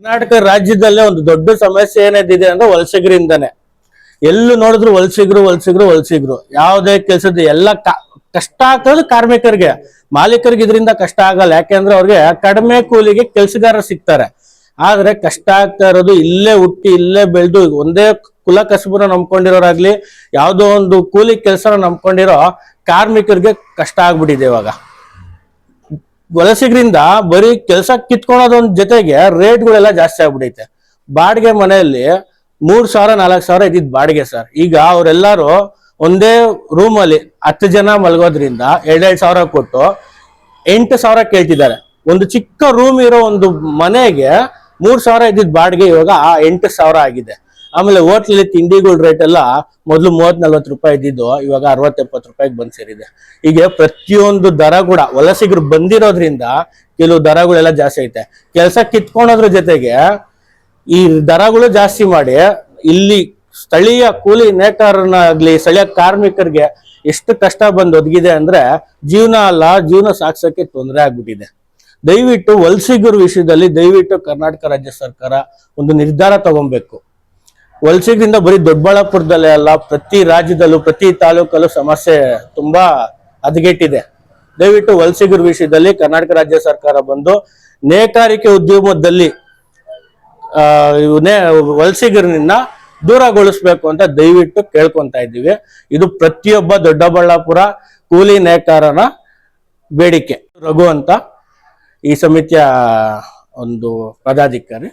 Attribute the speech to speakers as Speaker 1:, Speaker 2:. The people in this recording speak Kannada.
Speaker 1: ಕರ್ನಾಟಕ ರಾಜ್ಯದಲ್ಲೇ ಒಂದು ದೊಡ್ಡ ಸಮಸ್ಯೆ ಏನಿದೆ ಅಂದ್ರೆ ವಲಸಿಗರಿಂದಾನೆ. ಎಲ್ಲೂ ನೋಡಿದ್ರು ವಲಸಿಗರು ಯಾವುದೇ ಕೆಲಸದ ಎಲ್ಲ ಕಷ್ಟ ಆಗ್ತದೆ ಕಾರ್ಮಿಕರಿಗೆ. ಮಾಲೀಕರಿಗೆ ಇದರಿಂದ ಕಷ್ಟ ಆಗಲ್ಲ, ಯಾಕೆಂದ್ರೆ ಅವ್ರಿಗೆ ಕಡಿಮೆ ಕೂಲಿಗೆ ಕೆಲಸಗಾರ ಸಿಗ್ತಾರೆ. ಆದ್ರೆ ಕಷ್ಟ ಆಗ್ತಾ ಇರೋದು ಇಲ್ಲೇ ಹುಟ್ಟಿ ಇಲ್ಲೇ ಬೆಳೆದು ಒಂದೇ ಕುಲ ಕಸಬನ ನಂಬ್ಕೊಂಡಿರೋರಾಗ್ಲಿ ಯಾವ್ದೋ ಒಂದು ಕೂಲಿ ಕೆಲಸನ ನಂಬ್ಕೊಂಡಿರೋ ಕಾರ್ಮಿಕರಿಗೆ ಕಷ್ಟ ಆಗ್ಬಿಟ್ಟಿದೆ. ಇವಾಗ ವಲಸಿಗರಿಂದ ಬರೀ ಕೆಲಸ ಕಿತ್ಕೊಳೋದ್ರ ಜೊತೆಗೆ ರೇಟ್ಗಳೆಲ್ಲ ಜಾಸ್ತಿ ಆಗ್ಬಿಟ್ಟೈತೆ. ಬಾಡಿಗೆ ಮನೆಯಲ್ಲಿ 3,000-4,000 ಇದ್ದಿದ್ ಬಾಡಿಗೆ ಸರ್. ಈಗ ಅವರೆಲ್ಲರೂ ಒಂದೇ ರೂಮ್ ಅಲ್ಲಿ 10 ಜನ ಮಲಗೋದ್ರಿಂದ 2,000 ಕೊಟ್ಟು 8,000 ಕೇಳ್ತಿದ್ದಾರೆ. ಒಂದು ಚಿಕ್ಕ ರೂಮ್ ಇರೋ ಒಂದು ಮನೆಗೆ 3,000 ಇದ್ದಿದ್ ಬಾಡಿಗೆ ಇವಾಗ 8,000 ಆಗಿದೆ. ಆಮೇಲೆ ಹೋಟ್ಲಲ್ಲಿ ತಿಂಡಿಗಳ ರೇಟ್ ಎಲ್ಲ ಮೊದಲು 30-40 ರೂಪಾಯಿ ಇದ್ದಿದ್ದು ಇವಾಗ 60-70 ರೂಪಾಯಿಗೆ ಬಂದ್ ಸೇರಿದೆ. ಹೀಗೆ ಪ್ರತಿಯೊಂದು ದರ ಕೂಡ ವಲಸಿಗರು ಬಂದಿರೋದ್ರಿಂದ ಕೆಲವು ದರಗಳೆಲ್ಲ ಜಾಸ್ತಿ ಐತೆ. ಕೆಲಸ ಕಿತ್ಕೊಳೋದ್ರ ಜೊತೆಗೆ ಈ ದರಗಳು ಜಾಸ್ತಿ ಮಾಡಿ ಇಲ್ಲಿ ಸ್ಥಳೀಯ ಕೂಲಿ ನೇಕಾರನಾಗ್ಲಿ ಸ್ಥಳೀಯ ಕಾರ್ಮಿಕರಿಗೆ ಎಷ್ಟು ಕಷ್ಟ ಬಂದು ಒದಗಿದೆ ಅಂದ್ರೆ ಜೀವನ ಸಾಗಿಸೋಕೆ ತೊಂದರೆ ಆಗ್ಬಿಟ್ಟಿದೆ. ದಯವಿಟ್ಟು ವಲಸಿಗರ ವಿಷಯದಲ್ಲಿ ದಯವಿಟ್ಟು ಕರ್ನಾಟಕ ರಾಜ್ಯ ಸರ್ಕಾರ ಒಂದು ನಿರ್ಧಾರ ತಗೊಬೇಕು. ವಲಸಿಗರಿಂದ ಬರೀ ದೊಡ್ಡಬಳ್ಳಾಪುರದಲ್ಲೇ ಅಲ್ಲ, ಪ್ರತಿ ರಾಜ್ಯದಲ್ಲೂ ಪ್ರತಿ ತಾಲೂಕಲ್ಲೂ ಸಮಸ್ಯೆ ತುಂಬಾ ಹದಗೆಟ್ಟಿದೆ. ದಯವಿಟ್ಟು ವಲಸಿಗರ ವಿಷಯದಲ್ಲಿ ಕರ್ನಾಟಕ ರಾಜ್ಯ ಸರ್ಕಾರ ಬಂದು ನೇಕಾರಿಕೆ ಉದ್ಯಮದಲ್ಲಿ ವಲಸಿಗರನ್ನ ದೂರಗೊಳಿಸ್ಬೇಕು ಅಂತ ದಯವಿಟ್ಟು ಕೇಳ್ಕೊಂತ ಇದ್ದೀವಿ. ಇದು ಪ್ರತಿಯೊಬ್ಬ ದೊಡ್ಡಬಳ್ಳಾಪುರ ಕೂಲಿ ನೇಕಾರನ ಬೇಡಿಕೆ. ರಘು ಅಂತ ಈ ಸಮಿತಿಯ ಒಂದು ಪದಾಧಿಕಾರಿ.